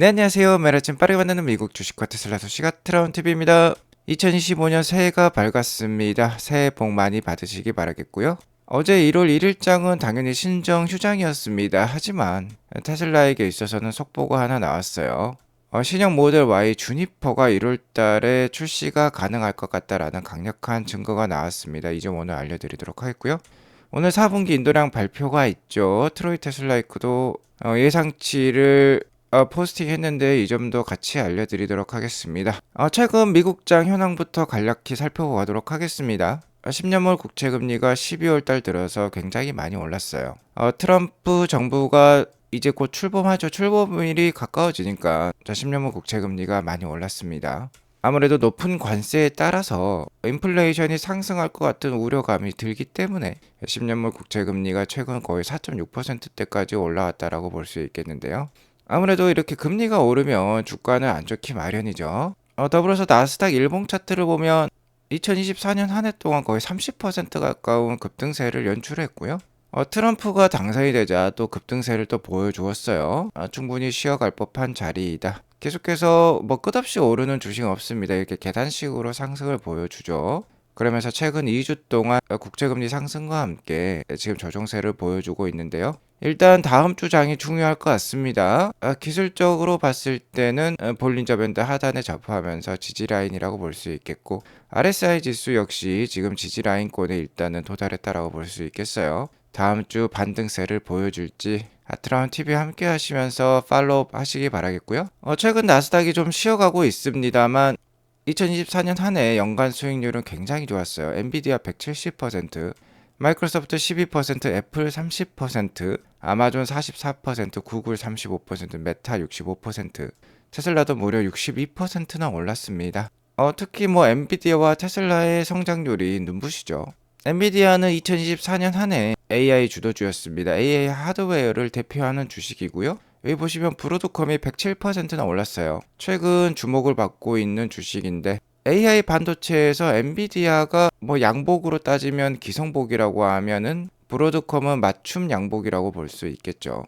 네, 안녕하세요. 매일 아침 빠르게 만나는 미국 주식과 테슬라 소식가 트라운TV입니다. 2025년 새해가 밝았습니다. 새해 복 많이 받으시기 바라겠고요. 어제 1월 1일장은 당연히 신정 휴장이었습니다. 하지만 테슬라에게 있어서는 속보가 하나 나왔어요. 신형 모델 Y 주니퍼가 1월 달에 출시가 가능할 것 같다라는 강력한 증거가 나왔습니다. 이 점 오늘 알려드리도록 하겠고요. 오늘 4분기 인도량 발표가 있죠. 트로이 테슬라이크도 예상치를 포스팅 했는데 이 점도 같이 알려드리도록 하겠습니다. 최근 미국장 현황부터 간략히 살펴보도록 하겠습니다. 10년물 국채금리가 12월 달 들어서 굉장히 많이 올랐어요. 트럼프 정부가 이제 곧 출범하죠. 출범일이 가까워지니까 10년물 국채금리가 많이 올랐습니다. 아무래도 높은 관세에 따라서 인플레이션이 상승할 것 같은 우려감이 들기 때문에 10년물 국채금리가 최근 거의 4.6%대까지 올라왔다라고 볼 수 있겠는데요. 아무래도 이렇게 금리가 오르면 주가는 안 좋기 마련이죠. 더불어서 나스닥 일봉 차트를 보면 2024년 한 해 동안 거의 30% 가까운 급등세를 연출했고요. 트럼프가 당선이 되자 또 급등세를 또 보여주었어요. 충분히 쉬어갈 법한 자리이다. 계속해서 끝없이 오르는 주식은 없습니다. 이렇게 계단식으로 상승을 보여주죠. 그러면서 최근 2주 동안 국제금리 상승과 함께 지금 조정세를 보여주고 있는데요. 일단 다음 주 장이 중요할 것 같습니다. 기술적으로 봤을 때는 볼린저 밴드 하단에 접하면서 지지라인이라고 볼 수 있겠고, RSI 지수 역시 지금 지지라인권에 일단은 도달했다라고 볼 수 있겠어요. 다음 주 반등세를 보여줄지 트라운TV 함께 하시면서 팔로우 하시기 바라겠고요. 최근 나스닥이 좀 쉬어가고 있습니다만 2024년 한 해 연간 수익률은 굉장히 좋았어요. 엔비디아 170%, 마이크로소프트 12%, 애플 30%, 아마존 44%, 구글 35%, 메타 65%, 테슬라도 무려 62%나 올랐습니다. 특히 엔비디아와 테슬라의 성장률이 눈부시죠. 엔비디아는 2024년 한 해 AI 주도주였습니다. AI 하드웨어를 대표하는 주식이고요. 여기 보시면 브로드컴이 107%나 올랐어요. 최근 주목을 받고 있는 주식인데 AI 반도체에서 엔비디아가 양복으로 따지면 기성복이라고 하면은 브로드컴은 맞춤 양복이라고 볼 수 있겠죠.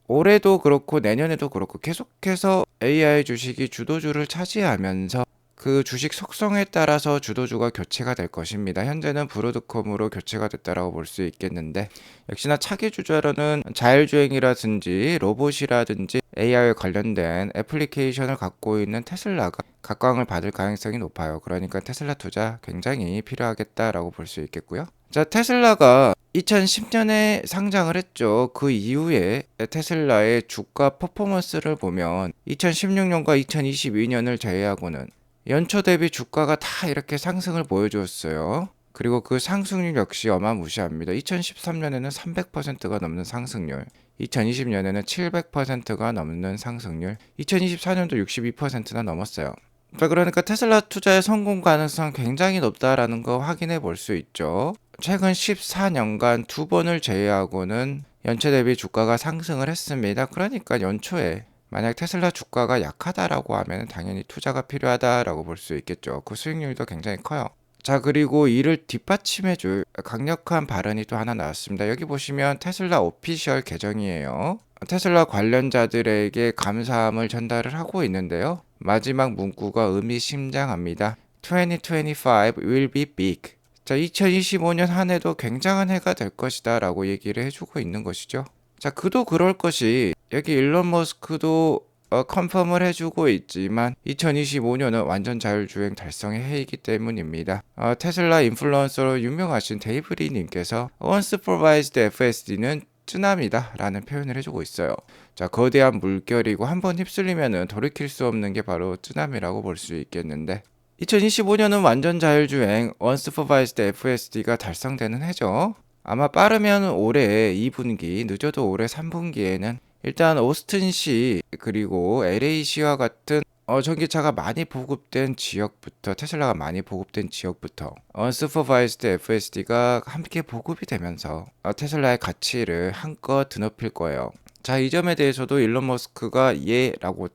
올해도 그렇고 내년에도 그렇고 계속해서 AI 주식이 주도주를 차지하면서 그 주식 속성에 따라서 주도주가 교체가 될 것입니다. 현재는 브로드컴으로 교체가 됐다라고 볼 수 있겠는데, 역시나 차기 주자로는 자율주행이라든지 로봇이라든지 AI에 관련된 애플리케이션을 갖고 있는 테슬라가 각광을 받을 가능성이 높아요. 그러니까 테슬라 투자 굉장히 필요하겠다라고 볼 수 있겠고요. 자, 테슬라가 2010년에 상장을 했죠. 그 이후에 테슬라의 주가 퍼포먼스를 보면 2016년과 2022년을 제외하고는 연초 대비 주가가 다 이렇게 상승을 보여주었어요. 그리고 그 상승률 역시 어마무시합니다. 2013년에는 300%가 넘는 상승률, 2020년에는 700%가 넘는 상승률, 2024년도 62%나 넘었어요. 그러니까 테슬라 투자의 성공 가능성 굉장히 높다라는 거 확인해 볼 수 있죠. 최근 14년간 두 번을 제외하고는 연초 대비 주가가 상승을 했습니다. 그러니까 연초에 만약 테슬라 주가가 약하다라고 하면 당연히 투자가 필요하다라고 볼 수 있겠죠. 그 수익률도 굉장히 커요. 자, 그리고 이를 뒷받침해줄 강력한 발언이 또 하나 나왔습니다. 여기 보시면 테슬라 오피셜 계정이에요. 테슬라 관련자들에게 감사함을 전달을 하고 있는데요. 마지막 문구가 의미심장합니다. 2025 will be big. 자, 2025년 한 해도 굉장한 해가 될 것이다 라고 얘기를 해주고 있는 것이죠. 자, 그도 그럴 것이 여기 일론 머스크도 컨펌을 해주고 있지만 2025년은 완전 자율주행 달성의 해이기 때문입니다. 테슬라 인플루언서로 유명하신 데이브 리 님께서 Unsupervised FSD는 쯔나미다 라는 표현을 해주고 있어요. 자, 거대한 물결이고 한번 휩쓸리면 돌이킬 수 없는 게 바로 쯔나미라고 볼 수 있겠는데, 2025년은 완전 자율주행 Unsupervised FSD가 달성되는 해죠. 아마 빠르면 올해 2분기, 늦어도 올해 3분기에는 일단 오스틴시 그리고 LA시와 같은 전기차가 많이 보급된 지역부터, 테슬라가 많이 보급된 지역부터 Unsupervised FSD가 함께 보급이 되면서 테슬라의 가치를 한껏 드높일 거예요. 자, 이 점에 대해서도 일론 머스크가 예라고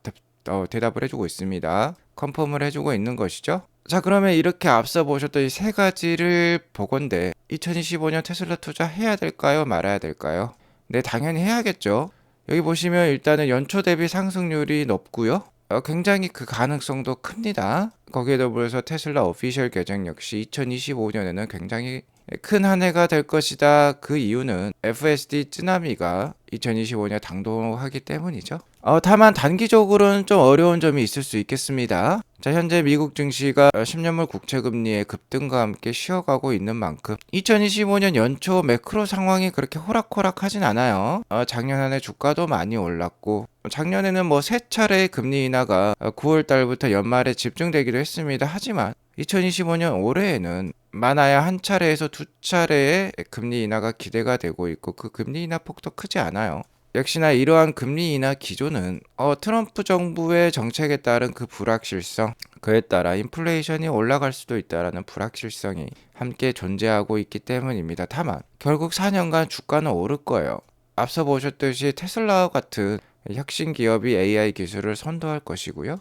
대답을 해주고 있습니다. 컨펌을 해주고 있는 것이죠. 자, 그러면 이렇게 앞서 보셨던 이 세 가지를 보건대 2025년 테슬라 투자 해야 될까요? 말아야 될까요? 네, 당연히 해야겠죠. 여기 보시면 일단은 연초 대비 상승률이 높고요. 굉장히 그 가능성도 큽니다. 거기에 더불어서 테슬라 오피셜 계정 역시 2025년에는 굉장히 큰 한 해가 될 것이다. 그 이유는 FSD 쓰나미가 2025년 당도하기 때문이죠. 다만 단기적으로는 좀 어려운 점이 있을 수 있겠습니다. 자, 현재 미국 증시가 10년물 국채금리의 급등과 함께 쉬어가고 있는 만큼 2025년 연초 매크로 상황이 그렇게 호락호락하진 않아요. 작년 한 해 주가도 많이 올랐고 작년에는 뭐 세 차례의 금리 인하가 9월 달부터 연말에 집중되기도 했습니다. 하지만 2025년 올해에는 많아야 한 차례에서 두 차례의 금리 인하가 기대가 되고 있고 그 금리 인하 폭도 크지 않아요. 역시나 이러한 금리 인하 기조는 트럼프 정부의 정책에 따른 그 불확실성, 그에 따라 인플레이션이 올라갈 수도 있다라는 불확실성이 함께 존재하고 있기 때문입니다. 다만 결국 4년간 주가는 오를 거예요. 앞서 보셨듯이 테슬라와 같은 혁신 기업이 AI 기술을 선도할 것이고요.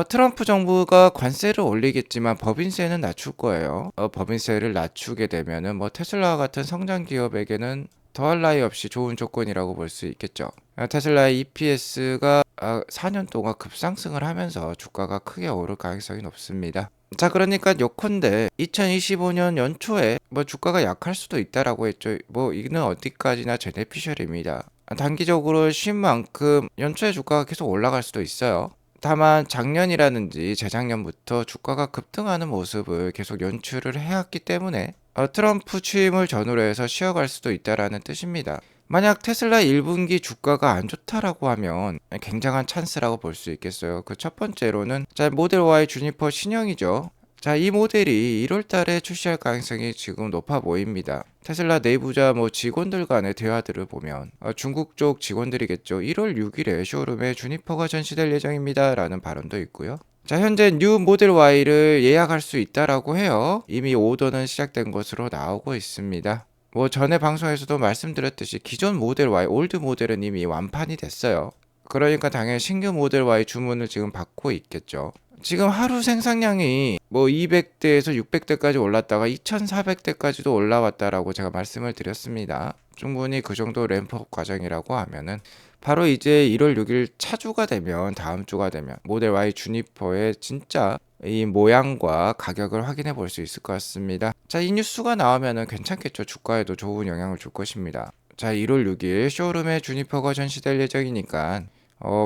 트럼프 정부가 관세를 올리겠지만 법인세는 낮출 거예요. 법인세를 낮추게 되면은 뭐 테슬라와 같은 성장 기업에게는 더할 나위 없이 좋은 조건이라고 볼 수 있겠죠. 테슬라의 EPS가 4년 동안 급상승을 하면서 주가가 크게 오를 가능성이 높습니다. 자, 그러니까 요컨대 2025년 연초에 뭐 주가가 약할 수도 있다라고 했죠. 뭐 이는 어디까지나 제네피셜입니다. 단기적으로 쉰 만큼 연초에 주가가 계속 올라갈 수도 있어요. 다만 작년이라든지 재작년부터 주가가 급등하는 모습을 계속 연출을 해왔기 때문에 트럼프 취임을 전후로 해서 쉬어갈 수도 있다라는 뜻입니다. 만약 테슬라 1분기 주가가 안 좋다라고 하면 굉장한 찬스라고 볼 수 있겠어요. 그 첫 번째로는 모델 Y 주니퍼 신형이죠. 자, 이 모델이 1월 달에 출시할 가능성이 지금 높아 보입니다. 테슬라 내부자 직원들 간의 대화들을 보면 중국 쪽 직원들이겠죠. 1월 6일에 쇼룸에 주니퍼가 전시될 예정입니다. 라는 발언도 있고요. 자, 현재 뉴 모델 Y를 예약할 수 있다라고 해요. 이미 오더는 시작된 것으로 나오고 있습니다. 전에 방송에서도 말씀드렸듯이 기존 모델 Y, 올드 모델은 이미 완판이 됐어요. 그러니까 당연히 신규 모델 Y 주문을 지금 받고 있겠죠. 지금 하루 생산량이 200대에서 600대까지 올랐다가 2400대까지도 올라왔다라고 제가 말씀을 드렸습니다. 충분히 그 정도 램프업 과정이라고 하면은 바로 이제 1월 6일 차주가 되면 다음 주가 되면 모델 Y 주니퍼의 진짜 이 모양과 가격을 확인해 볼 수 있을 것 같습니다. 자, 이 뉴스가 나오면은 괜찮겠죠. 주가에도 좋은 영향을 줄 것입니다. 자, 1월 6일 쇼룸에 주니퍼가 전시될 예정이니까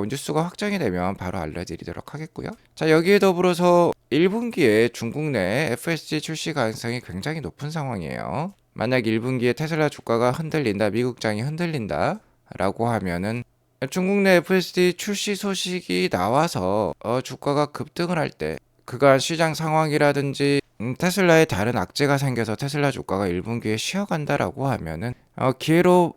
뉴스가 확정이 되면 바로 알려드리도록 하겠고요. 자, 여기에 더불어서 1분기에 중국 내 FSD 출시 가능성이 굉장히 높은 상황이에요. 만약 1분기에 테슬라 주가가 흔들린다, 미국장이 흔들린다 라고 하면은 중국 내 FSD 출시 소식이 나와서 주가가 급등을 할 때 그간 시장 상황이라든지 테슬라에 다른 악재가 생겨서 테슬라 주가가 1분기에 쉬어간다라고 하면은 기회로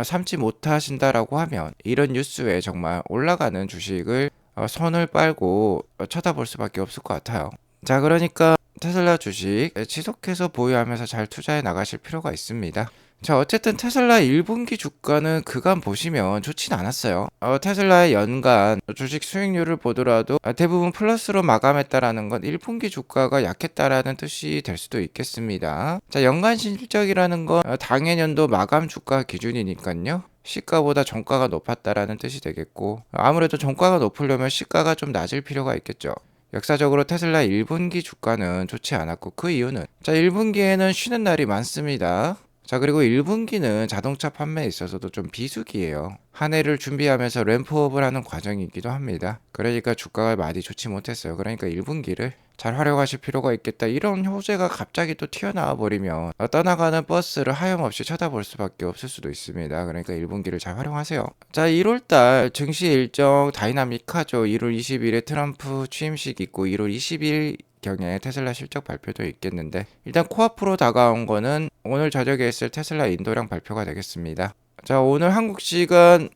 삼지 못하신다라고 하면 이런 뉴스에 정말 올라가는 주식을 손을 빨고 쳐다볼 수밖에 없을 것 같아요. 자, 그러니까 테슬라 주식 지속해서 보유하면서 잘 투자해 나가실 필요가 있습니다. 자, 어쨌든 테슬라 1분기 주가는 그간 보시면 좋진 않았어요. 테슬라의 연간 주식 수익률을 보더라도 대부분 플러스로 마감했다라는 건 1분기 주가가 약했다라는 뜻이 될 수도 있겠습니다. 자, 연간 실적이라는 건 당해년도 마감 주가 기준이니까요. 시가보다 종가가 높았다라는 뜻이 되겠고 아무래도 종가가 높으려면 시가가 좀 낮을 필요가 있겠죠. 역사적으로 테슬라 1분기 주가는 좋지 않았고 그 이유는 1분기에는 쉬는 날이 많습니다. 자, 그리고 1분기는 자동차 판매에 있어서도 좀 비수기예요. 한 해를 준비하면서 램프업을 하는 과정이기도 합니다. 그러니까 주가가 많이 좋지 못했어요. 그러니까 1분기를 잘 활용하실 필요가 있겠다. 이런 호재가 갑자기 또 튀어나와 버리면 떠나가는 버스를 하염없이 쳐다볼 수밖에 없을 수도 있습니다. 그러니까 1분기를 잘 활용하세요. 자, 1월달 증시 일정 다이나믹하죠. 1월 20일에 트럼프 취임식 있고 1월 20일 경에 테슬라 실적 발표도 있겠는데 일단 코앞으로 다가온 거는 오늘 저녁에 있을 테슬라 인도량 발표가 되겠습니다. 자, 오늘 한국 시간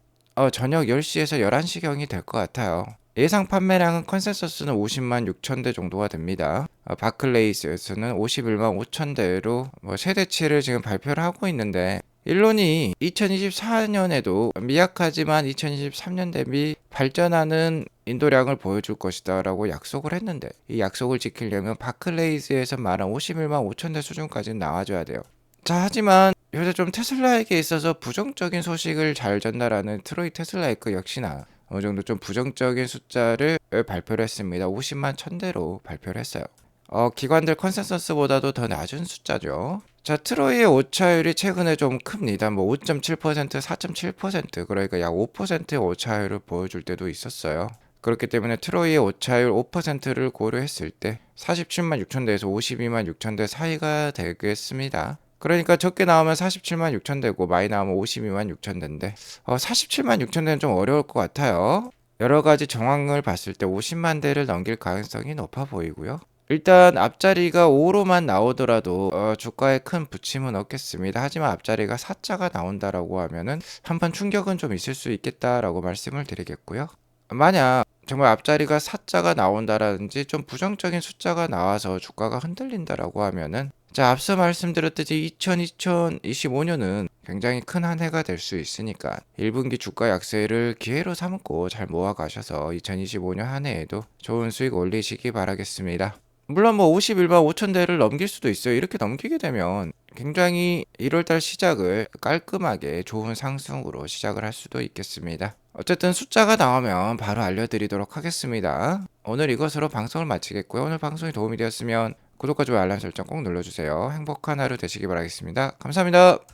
저녁 10시에서 11시경이 될 것 같아요. 예상 판매량은 컨센서스는 50만 6천 대 정도가 됩니다. 바클레이스에서는 51만 5천 대로 최대치를 지금 발표를 하고 있는데 일론이 2024년에도 미약하지만 2023년 대비 발전하는 인도량을 보여줄 것이다 라고 약속을 했는데 이 약속을 지키려면 바클레이즈에서 말한 51만 5천 대 수준까지는 나와줘야 돼요. 자, 하지만 요새 좀 테슬라에게 있어서 부정적인 소식을 잘 전달하는 트로이 테슬라에크 역시나 어느 정도 좀 부정적인 숫자를 발표를 했습니다. 50만 1000대로 발표를 했어요. 기관들 컨센서스보다도 더 낮은 숫자죠. 자, 트로이의 오차율이 최근에 좀 큽니다. 뭐 5.7%, 4.7%, 그러니까 약 5%의 오차율을 보여줄 때도 있었어요. 그렇기 때문에 트로이의 오차율 5%를 고려했을 때 47만 6천대에서 52만 6천대 사이가 되겠습니다. 그러니까 적게 나오면 47만 6천대고 많이 나오면 52만 6천대인데 47만 6천대는 좀 어려울 것 같아요. 여러 가지 정황을 봤을 때 50만 대를 넘길 가능성이 높아 보이고요. 일단 앞자리가 5로만 나오더라도 주가에 큰 부침은 없겠습니다. 하지만 앞자리가 4자가 나온다라고 하면은 한번 충격은 좀 있을 수 있겠다라고 말씀을 드리겠고요. 만약 정말 앞자리가 4자가 나온다라든지 좀 부정적인 숫자가 나와서 주가가 흔들린다라고 하면은 자, 앞서 말씀드렸듯이 2025년은 굉장히 큰 한 해가 될 수 있으니까 1분기 주가 약세를 기회로 삼고 잘 모아가셔서 2025년 한 해에도 좋은 수익 올리시기 바라겠습니다. 물론 뭐 51만 5천 대를 넘길 수도 있어요. 이렇게 넘기게 되면 굉장히 1월달 시작을 깔끔하게 좋은 상승으로 시작을 할 수도 있겠습니다. 어쨌든 숫자가 나오면 바로 알려드리도록 하겠습니다. 오늘 이것으로 방송을 마치겠고요. 오늘 방송이 도움이 되었으면 구독과 좋아요 알람 설정 꼭 눌러주세요. 행복한 하루 되시기 바라겠습니다. 감사합니다.